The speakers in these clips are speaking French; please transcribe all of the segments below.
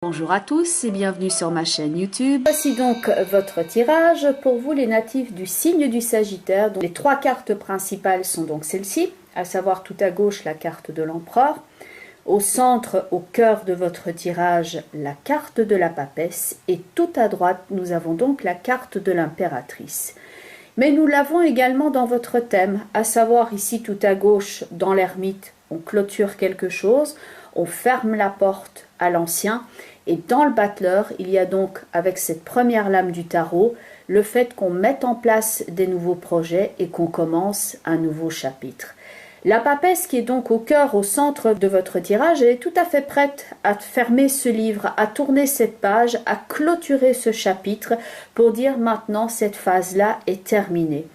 Bonjour à tous et bienvenue sur ma chaîne YouTube. Voici donc votre tirage pour vous les natifs du signe du Sagittaire. Donc, les trois cartes principales sont donc celles-ci, à savoir tout à gauche la carte de l'Empereur, au centre, au cœur de votre tirage, la carte de la Papesse et tout à droite nous avons donc la carte de l'Impératrice. Mais nous l'avons également dans votre thème, à savoir ici tout à gauche dans l'ermite, on clôture quelque chose, on ferme la porte à l'ancien. Et dans le battleur, il y a donc, avec cette première lame du tarot, le fait qu'on mette en place des nouveaux projets et qu'on commence un nouveau chapitre. La papesse qui est donc au cœur, au centre de votre tirage, elle est tout à fait prête à fermer ce livre, à tourner cette page, à clôturer ce chapitre pour dire maintenant cette phase-là est terminée.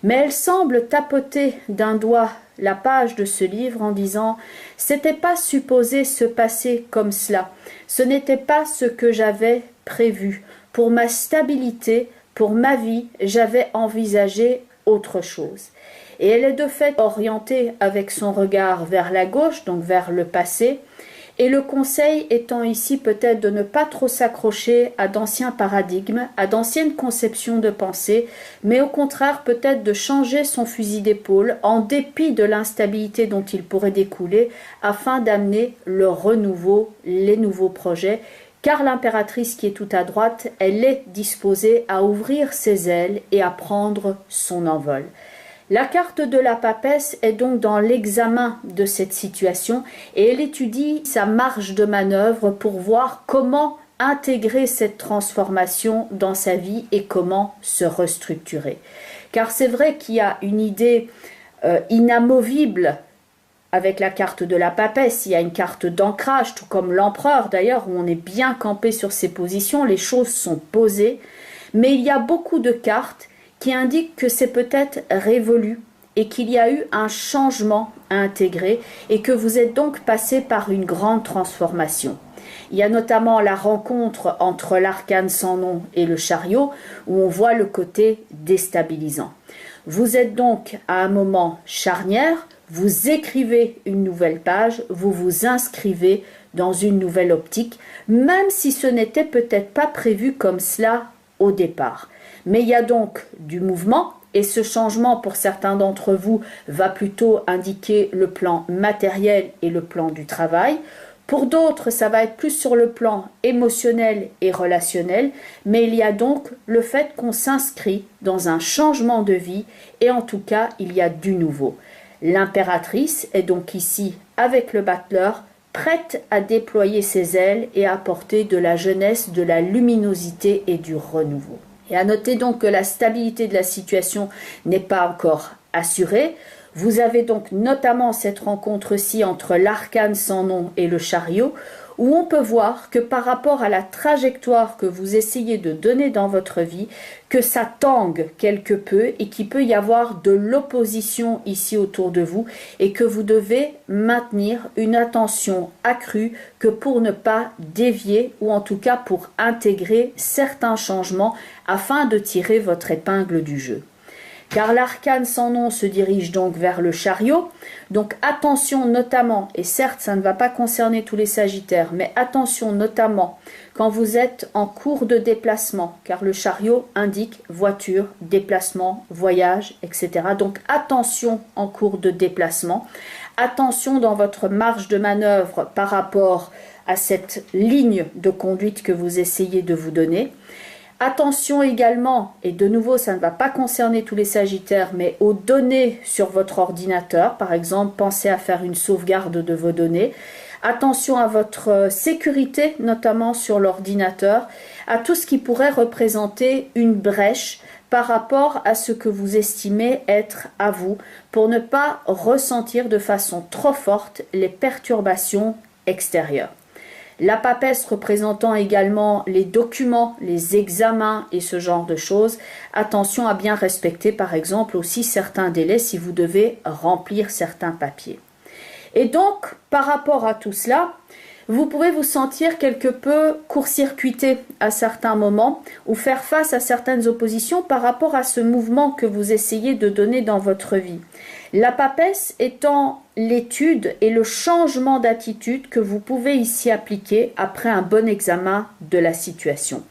Mais elle semble tapoter d'un doigt la page de ce livre en disant « C'était pas supposé se passer comme cela. Ce n'était pas ce que j'avais prévu. Pour ma stabilité, pour ma vie, j'avais envisagé autre chose. » Et elle est de fait orientée avec son regard vers la gauche, donc vers le passé, et le conseil étant ici peut-être de ne pas trop s'accrocher à d'anciens paradigmes, à d'anciennes conceptions de pensée, mais au contraire peut-être de changer son fusil d'épaule en dépit de l'instabilité dont il pourrait découler afin d'amener le renouveau, les nouveaux projets, car l'impératrice qui est tout à droite, elle est disposée à ouvrir ses ailes et à prendre son envol. La carte de la papesse est donc dans l'examen de cette situation et elle étudie sa marge de manœuvre pour voir comment intégrer cette transformation dans sa vie et comment se restructurer. Car c'est vrai qu'il y a une idée inamovible avec la carte de la papesse, il y a une carte d'ancrage, tout comme l'empereur d'ailleurs, où on est bien campé sur ses positions, les choses sont posées, mais il y a beaucoup de cartes qui indique que c'est peut-être révolu et qu'il y a eu un changement à intégrer et que vous êtes donc passé par une grande transformation. Il y a notamment la rencontre entre l'arcane sans nom et le chariot où on voit le côté déstabilisant. Vous êtes donc à un moment charnière, vous écrivez une nouvelle page, vous vous inscrivez dans une nouvelle optique, même si ce n'était peut-être pas prévu comme cela au départ. Mais il y a donc du mouvement et ce changement pour certains d'entre vous va plutôt indiquer le plan matériel et le plan du travail. Pour d'autres, ça va être plus sur le plan émotionnel et relationnel, mais il y a donc le fait qu'on s'inscrit dans un changement de vie et en tout cas, il y a du nouveau. L'impératrice est donc ici avec le battleur, prête à déployer ses ailes et à apporter de la jeunesse, de la luminosité et du renouveau. Et à noter donc que la stabilité de la situation n'est pas encore assurée. Vous avez donc notamment cette rencontre-ci entre l'arcane sans nom et le chariot, où on peut voir que par rapport à la trajectoire que vous essayez de donner dans votre vie, que ça tangue quelque peu et qu'il peut y avoir de l'opposition ici autour de vous et que vous devez maintenir une attention accrue que pour ne pas dévier ou en tout cas pour intégrer certains changements afin de tirer votre épingle du jeu. Car l'arcane sans nom se dirige donc vers le chariot. Donc attention notamment, et certes ça ne va pas concerner tous les sagittaires, mais attention notamment quand vous êtes en cours de déplacement, car le chariot indique voiture, déplacement, voyage, etc. Donc attention en cours de déplacement, attention dans votre marge de manœuvre par rapport à cette ligne de conduite que vous essayez de vous donner. Attention également, et de nouveau ça ne va pas concerner tous les sagittaires, mais aux données sur votre ordinateur, par exemple pensez à faire une sauvegarde de vos données. Attention à votre sécurité, notamment sur l'ordinateur, à tout ce qui pourrait représenter une brèche par rapport à ce que vous estimez être à vous, pour ne pas ressentir de façon trop forte les perturbations extérieures. La papesse représentant également les documents, les examens et ce genre de choses. Attention à bien respecter par exemple aussi certains délais si vous devez remplir certains papiers. Et donc par rapport à tout cela, Vous pouvez vous sentir quelque peu court-circuité à certains moments ou faire face à certaines oppositions par rapport à ce mouvement que vous essayez de donner dans votre vie. La papesse étant l'étude et le changement d'attitude que vous pouvez ici appliquer après un bon examen de la situation.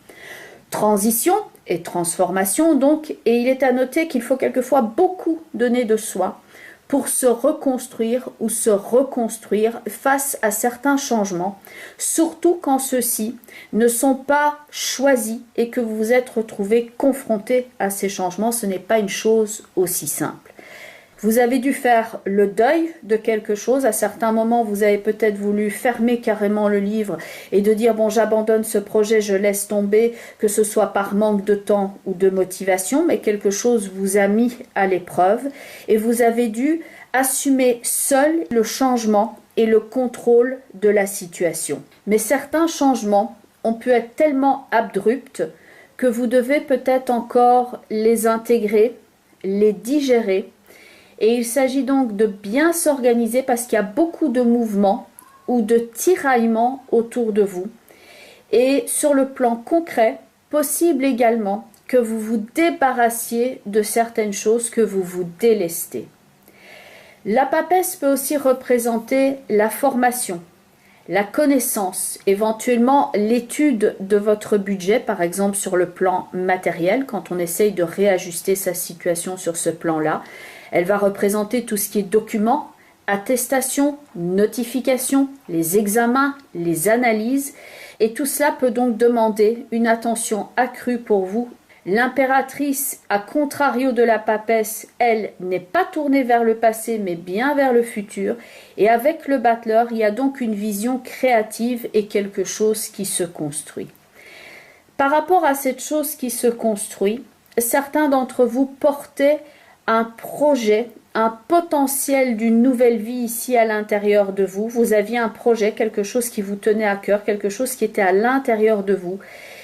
Transition et transformation donc, et il est à noter qu'il faut quelquefois beaucoup donner de soi pour se reconstruire ou se reconstruire face à certains changements, surtout quand ceux-ci ne sont pas choisis et que vous vous êtes retrouvé confronté à ces changements. Ce n'est pas une chose aussi simple. Vous avez dû faire le deuil de quelque chose. À certains moments, vous avez peut-être voulu fermer carrément le livre et de dire « bon, j'abandonne ce projet, je laisse tomber », que ce soit par manque de temps ou de motivation, mais quelque chose vous a mis à l'épreuve et vous avez dû assumer seul le changement et le contrôle de la situation. Mais certains changements ont pu être tellement abrupts que vous devez peut-être encore les intégrer, les digérer. Et il s'agit donc de bien s'organiser parce qu'il y a beaucoup de mouvements ou de tiraillements autour de vous. Et sur le plan concret, possible également que vous vous débarrassiez de certaines choses que vous vous délestez. La papesse peut aussi représenter la formation, la connaissance, éventuellement l'étude de votre budget, par exemple sur le plan matériel, quand on essaye de réajuster sa situation sur ce plan-là. Elle va représenter tout ce qui est documents, attestations, notifications, les examens, les analyses. Et tout cela peut donc demander une attention accrue pour vous. L'impératrice, à contrario de la papesse, elle n'est pas tournée vers le passé, mais bien vers le futur. Et avec le battleur, il y a donc une vision créative et quelque chose qui se construit. Par rapport à cette chose qui se construit, certains d'entre vous portaient un projet, un potentiel d'une nouvelle vie ici à l'intérieur de vous. Vous aviez un projet, quelque chose qui vous tenait à cœur, quelque chose qui était à l'intérieur de vous.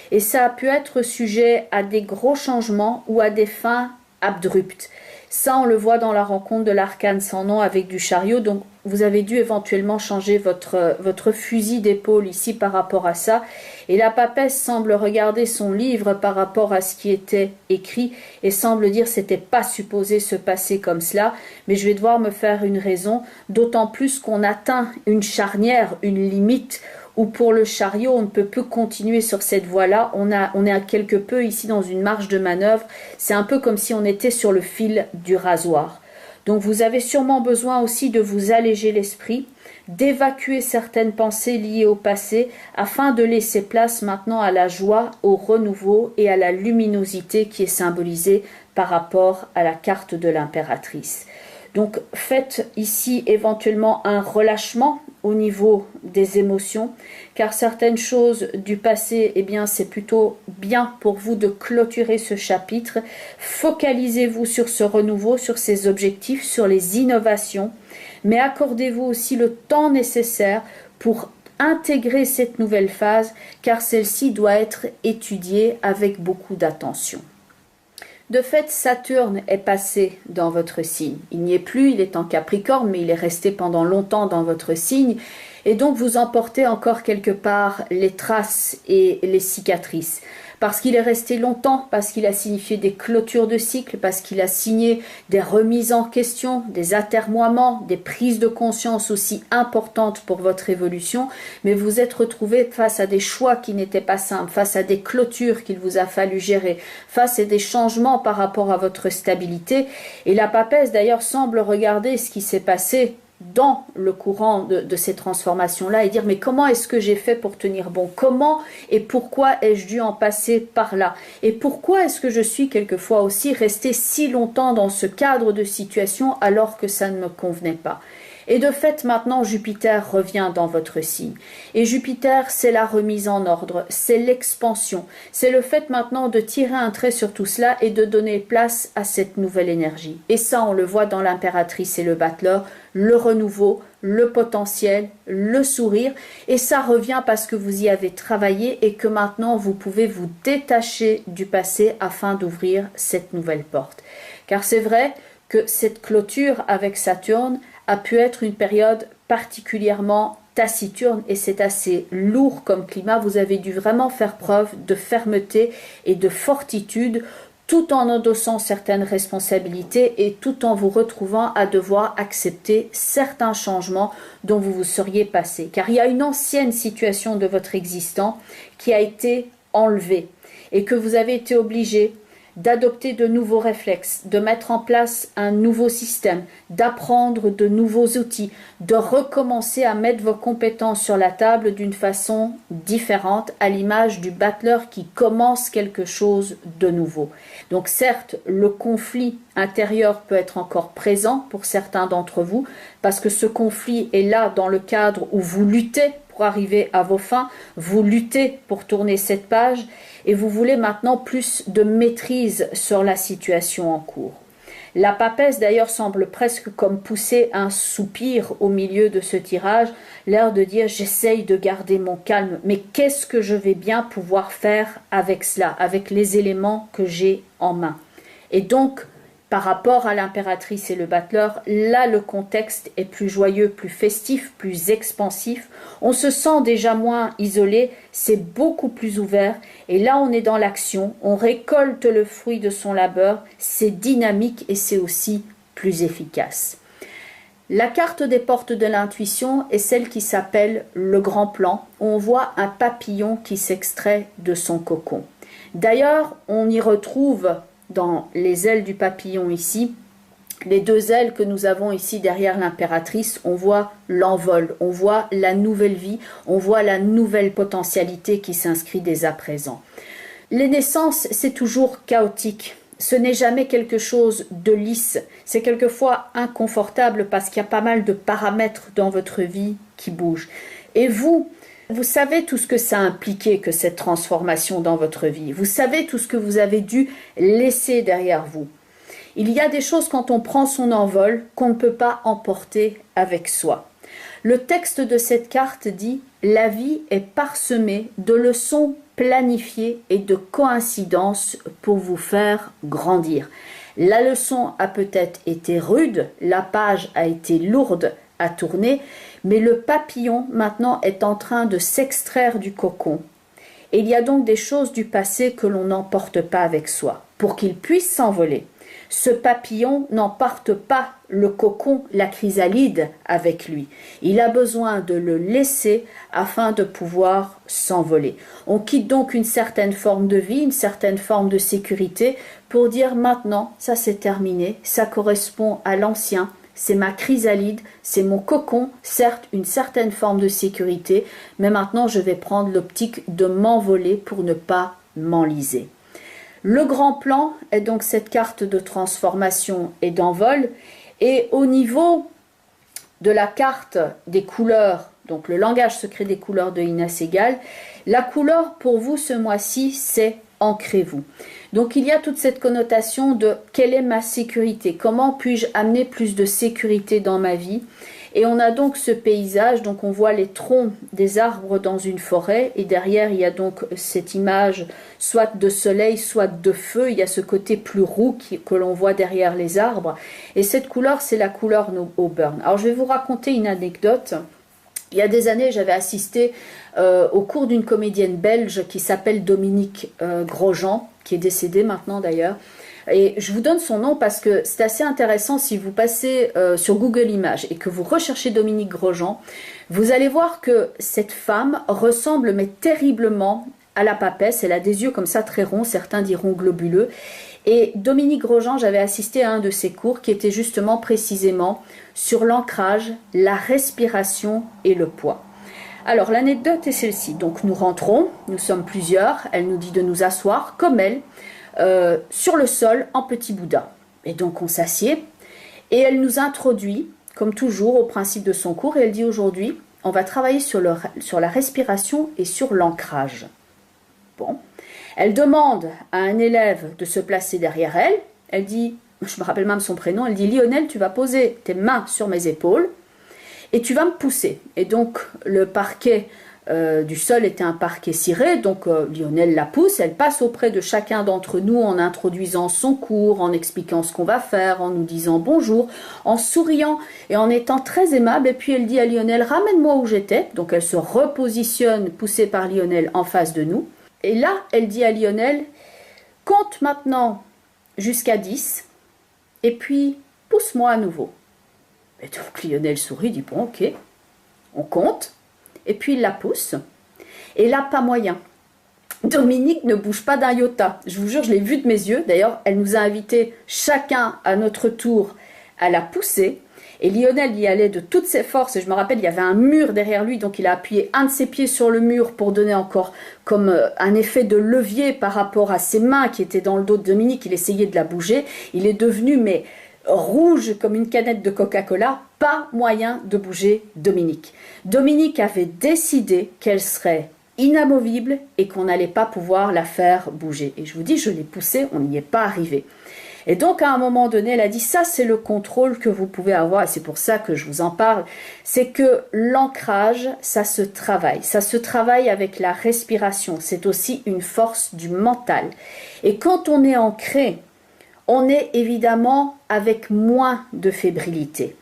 Et ça a pu être sujet à des gros changements ou à des fins abruptes. Ça, on le voit dans la rencontre de l'arcane sans nom avec du chariot. Donc, vous avez dû éventuellement changer votre fusil d'épaule ici par rapport à ça. Et la papesse semble regarder son livre par rapport à ce qui était écrit et semble dire c'était pas supposé se passer comme cela, mais je vais devoir me faire une raison, d'autant plus qu'on atteint une charnière, une limite où pour le chariot, on ne peut plus continuer sur cette voie-là. On est à quelque peu ici dans une marge de manœuvre. C'est un peu comme si on était sur le fil du rasoir. Donc vous avez sûrement besoin aussi de vous alléger l'esprit, d'évacuer certaines pensées liées au passé afin de laisser place maintenant à la joie, au renouveau et à la luminosité qui est symbolisée par rapport à la carte de l'impératrice. Donc faites ici éventuellement un relâchement au niveau des émotions, car certaines choses du passé, eh bien c'est plutôt bien pour vous de clôturer ce chapitre. Focalisez-vous sur ce renouveau, sur ces objectifs, sur les innovations, mais accordez-vous aussi le temps nécessaire pour intégrer cette nouvelle phase, car celle-ci doit être étudiée avec beaucoup d'attention. De fait, Saturne est passé dans votre signe. Il n'y est plus, il est en Capricorne, mais il est resté pendant longtemps dans votre signe. Et donc, vous emportez encore quelque part les traces et les cicatrices. Parce qu'il est resté longtemps, parce qu'il a signifié des clôtures de cycle, parce qu'il a signé des remises en question, des atermoiements, des prises de conscience aussi importantes pour votre évolution, mais vous êtes retrouvé face à des choix qui n'étaient pas simples, face à des clôtures qu'il vous a fallu gérer, face à des changements par rapport à votre stabilité. Et la papesse d'ailleurs semble regarder ce qui s'est passé dans le courant de ces transformations-là et dire mais comment est-ce que j'ai fait pour tenir bon? Comment et pourquoi ai-je dû en passer par là? Et pourquoi est-ce que je suis quelquefois aussi resté si longtemps dans ce cadre de situation alors que ça ne me convenait pas? Et de fait, maintenant, Jupiter revient dans votre signe. Et Jupiter, c'est la remise en ordre, c'est l'expansion. C'est le fait maintenant de tirer un trait sur tout cela et de donner place à cette nouvelle énergie. Et ça, on le voit dans l'impératrice et le battleur, le renouveau, le potentiel, le sourire. Et ça revient parce que vous y avez travaillé et que maintenant, vous pouvez vous détacher du passé afin d'ouvrir cette nouvelle porte. Car c'est vrai que cette clôture avec Saturne a pu être une période particulièrement taciturne et c'est assez lourd comme climat. Vous avez dû vraiment faire preuve de fermeté et de fortitude tout en endossant certaines responsabilités et tout en vous retrouvant à devoir accepter certains changements dont vous vous seriez passé. Car il y a une ancienne situation de votre existence qui a été enlevée et que vous avez été obligé d'adopter de nouveaux réflexes, de mettre en place un nouveau système, d'apprendre de nouveaux outils, de recommencer à mettre vos compétences sur la table d'une façon différente, à l'image du battleur qui commence quelque chose de nouveau. Donc certes, le conflit intérieur peut être encore présent pour certains d'entre vous, parce que ce conflit est là dans le cadre où vous luttez pour arriver à vos fins, vous luttez pour tourner cette page et vous voulez maintenant plus de maîtrise sur la situation en cours. La papesse d'ailleurs semble presque comme pousser un soupir au milieu de ce tirage, l'air de dire j'essaye de garder mon calme, mais qu'est-ce que je vais bien pouvoir faire avec cela, avec les éléments que j'ai en main. Et donc, par rapport à l'impératrice et le battleur, là le contexte est plus joyeux, plus festif, plus expansif. On se sent déjà moins isolé, c'est beaucoup plus ouvert. Et là on est dans l'action, on récolte le fruit de son labeur, c'est dynamique et c'est aussi plus efficace. La carte des portes de l'intuition est celle qui s'appelle le grand plan. On voit un papillon qui s'extrait de son cocon. D'ailleurs, on y retrouve dans les ailes du papillon ici, les deux ailes que nous avons ici derrière l'impératrice, on voit l'envol, on voit la nouvelle vie, on voit la nouvelle potentialité qui s'inscrit dès à présent. Les naissances, c'est toujours chaotique. Ce n'est jamais quelque chose de lisse. C'est quelquefois inconfortable parce qu'il y a pas mal de paramètres dans votre vie qui bougent. Et vous savez tout ce que ça a impliqué que cette transformation dans votre vie. Vous savez tout ce que vous avez dû laisser derrière vous. Il y a des choses quand on prend son envol qu'on ne peut pas emporter avec soi. Le texte de cette carte dit « La vie est parsemée de leçons planifiées et de coïncidences pour vous faire grandir. La leçon a peut-être été rude, la page a été lourde à tourner, mais le papillon maintenant est en train de s'extraire du cocon. Et il y a donc des choses du passé que l'on n'emporte pas avec soi. Pour qu'il puisse s'envoler, ce papillon n'emporte pas le cocon, la chrysalide avec lui. Il a besoin de le laisser afin de pouvoir s'envoler. On quitte donc une certaine forme de vie, une certaine forme de sécurité pour dire maintenant, ça c'est terminé, ça correspond à l'ancien. C'est ma chrysalide, c'est mon cocon, certes une certaine forme de sécurité, mais maintenant je vais prendre l'optique de m'envoler pour ne pas m'enliser. Le grand plan est donc cette carte de transformation et d'envol, et au niveau de la carte des couleurs, donc le langage secret des couleurs de Ina Segal, la couleur pour vous ce mois-ci c'est ancrez-vous. Donc il y a toute cette connotation de quelle est ma sécurité, comment puis-je amener plus de sécurité dans ma vie. Et on a donc ce paysage, donc on voit les troncs des arbres dans une forêt et derrière il y a donc cette image soit de soleil, soit de feu, il y a ce côté plus roux que l'on voit derrière les arbres et cette couleur c'est la couleur auburn. Alors je vais vous raconter une anecdote. Il y a des années, j'avais assisté au cours d'une comédienne belge qui s'appelle Dominique Grosjean, qui est décédée maintenant d'ailleurs. Et je vous donne son nom parce que c'est assez intéressant si vous passez sur Google Images et que vous recherchez Dominique Grosjean, vous allez voir que cette femme ressemble mais terriblement à la papesse. Elle a des yeux comme ça très ronds, certains diront globuleux. Et Dominique Grosjean, j'avais assisté à un de ses cours qui était justement précisément sur l'ancrage, la respiration et le poids. Alors l'anecdote est celle-ci, donc nous rentrons, nous sommes plusieurs, elle nous dit de nous asseoir comme elle, sur le sol en petit Bouddha. Et donc on s'assied et elle nous introduit, comme toujours, au principe de son cours et elle dit aujourd'hui, on va travailler sur la respiration et sur l'ancrage. Bon. Elle demande à un élève de se placer derrière elle. Elle dit, je me rappelle même son prénom, elle dit « Lionel, tu vas poser tes mains sur mes épaules et tu vas me pousser. » Et donc le parquet du sol était un parquet ciré, donc Lionel la pousse, elle passe auprès de chacun d'entre nous en introduisant son cours, en expliquant ce qu'on va faire, en nous disant bonjour, en souriant et en étant très aimable. Et puis elle dit à Lionel, ramène-moi où j'étais. Donc elle se repositionne, poussée par Lionel, en face de nous. Et là, elle dit à Lionel, compte maintenant jusqu'à 10 et puis pousse-moi à nouveau. Et donc Lionel sourit, dit bon ok, on compte. Et puis il la pousse, et là, pas moyen. Dominique ne bouge pas d'un iota. Je vous jure, je l'ai vu de mes yeux. D'ailleurs, elle nous a invités chacun à notre tour à la pousser. Et Lionel y allait de toutes ses forces. Et je me rappelle, il y avait un mur derrière lui, donc il a appuyé un de ses pieds sur le mur pour donner encore comme un effet de levier par rapport à ses mains qui étaient dans le dos de Dominique. Il essayait de la bouger. Il est devenu, mais rouge comme une canette de Coca-Cola, pas moyen de bouger Dominique. Dominique avait décidé qu'elle serait inamovible et qu'on n'allait pas pouvoir la faire bouger. Et je vous dis, je l'ai poussée, on n'y est pas arrivé. Et donc à un moment donné, elle a dit, ça c'est le contrôle que vous pouvez avoir, et c'est pour ça que je vous en parle, c'est que l'ancrage, ça se travaille avec la respiration, c'est aussi une force du mental. Et quand on est ancré, on est évidemment avec moins de fébrilité.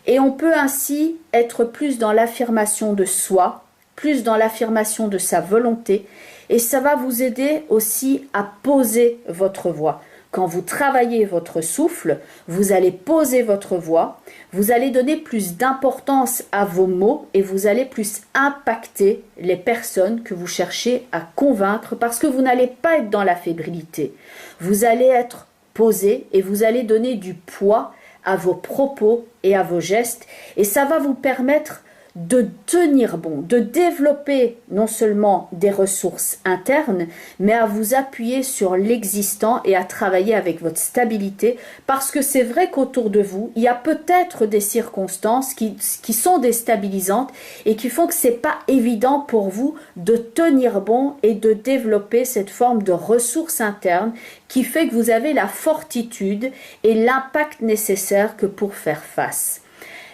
Et on peut ainsi être plus dans l'affirmation de soi, plus dans l'affirmation de sa volonté. Et ça va vous aider aussi à poser votre voix. Quand vous travaillez votre souffle, vous allez poser votre voix, vous allez donner plus d'importance à vos mots et vous allez plus impacter les personnes que vous cherchez à convaincre parce que vous n'allez pas être dans la fébrilité. Vous allez être posé et vous allez donner du poids à vos propos et à vos gestes et ça va vous permettre de tenir bon, de développer non seulement des ressources internes, mais à vous appuyer sur l'existant et à travailler avec votre stabilité, parce que c'est vrai qu'autour de vous, il y a peut-être des circonstances qui sont déstabilisantes et qui font que c'est pas évident pour vous de tenir bon et de développer cette forme de ressources internes qui fait que vous avez la fortitude et l'impact nécessaire que pour faire face.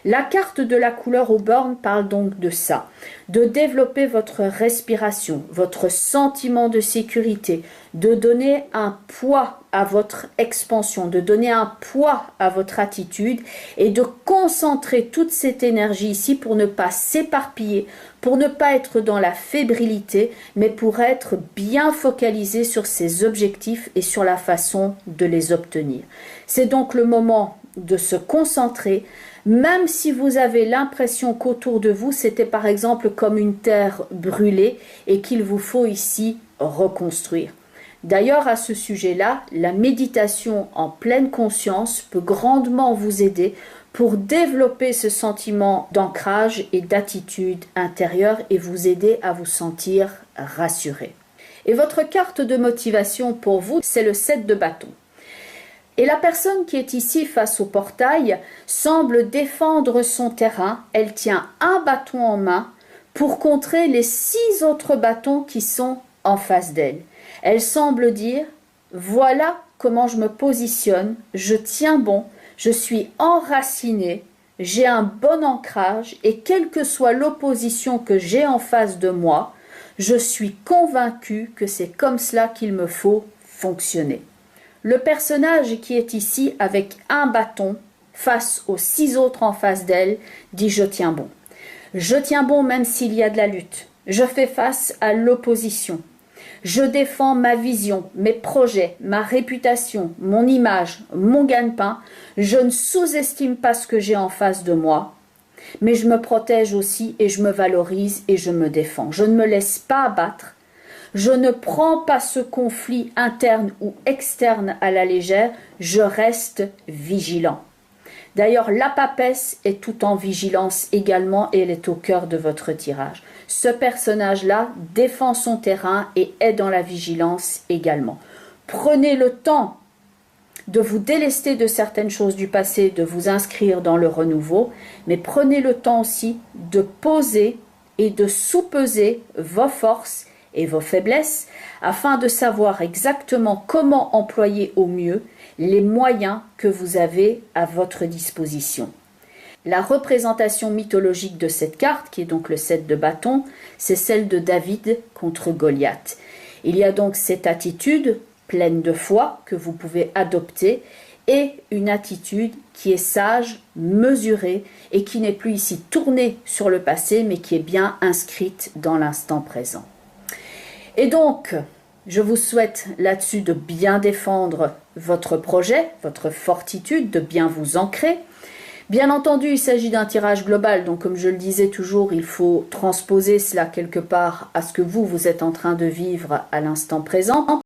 La carte de la couleur au borne parle donc de ça, de développer votre respiration, votre sentiment de sécurité, de donner un poids à votre expansion, de donner un poids à votre attitude et de concentrer toute cette énergie ici pour ne pas s'éparpiller, pour ne pas être dans la fébrilité, mais pour être bien focalisé sur ses objectifs et sur la façon de les obtenir. C'est donc le moment de se concentrer, même si vous avez l'impression qu'autour de vous, c'était par exemple comme une terre brûlée et qu'il vous faut ici reconstruire. D'ailleurs, à ce sujet-là, la méditation en pleine conscience peut grandement vous aider pour développer ce sentiment d'ancrage et d'attitude intérieure et vous aider à vous sentir rassuré. Et votre carte de motivation pour vous, c'est le 7 de bâton. Et la personne qui est ici face au portail semble défendre son terrain. Elle tient un bâton en main pour contrer les 6 autres bâtons qui sont en face d'elle. Elle semble dire « Voilà comment je me positionne, je tiens bon, je suis enracinée, j'ai un bon ancrage et quelle que soit l'opposition que j'ai en face de moi, je suis convaincue que c'est comme cela qu'il me faut fonctionner. » Le personnage qui est ici avec un bâton face aux 6 autres en face d'elle dit « Je tiens bon. Je tiens bon même s'il y a de la lutte. Je fais face à l'opposition. Je défends ma vision, mes projets, ma réputation, mon image, mon gagne-pain. Je ne sous-estime pas ce que j'ai en face de moi, mais je me protège aussi et je me valorise et je me défends. Je ne me laisse pas abattre. Je ne prends pas ce conflit interne ou externe à la légère, je reste vigilant. D'ailleurs, la papesse est tout en vigilance également et elle est au cœur de votre tirage. Ce personnage-là défend son terrain et est dans la vigilance également. Prenez le temps de vous délester de certaines choses du passé, de vous inscrire dans le renouveau, mais prenez le temps aussi de poser et de sous-peser vos forces et vos faiblesses afin de savoir exactement comment employer au mieux les moyens que vous avez à votre disposition. La représentation mythologique de cette carte, qui est donc le 7 de bâton, c'est celle de David contre Goliath. Il y a donc cette attitude pleine de foi que vous pouvez adopter et une attitude qui est sage, mesurée et qui n'est plus ici tournée sur le passé mais qui est bien inscrite dans l'instant présent. Et donc, je vous souhaite là-dessus de bien défendre votre projet, votre fortitude, de bien vous ancrer. Bien entendu, il s'agit d'un tirage global, donc comme je le disais toujours, il faut transposer cela quelque part à ce que vous êtes en train de vivre à l'instant présent.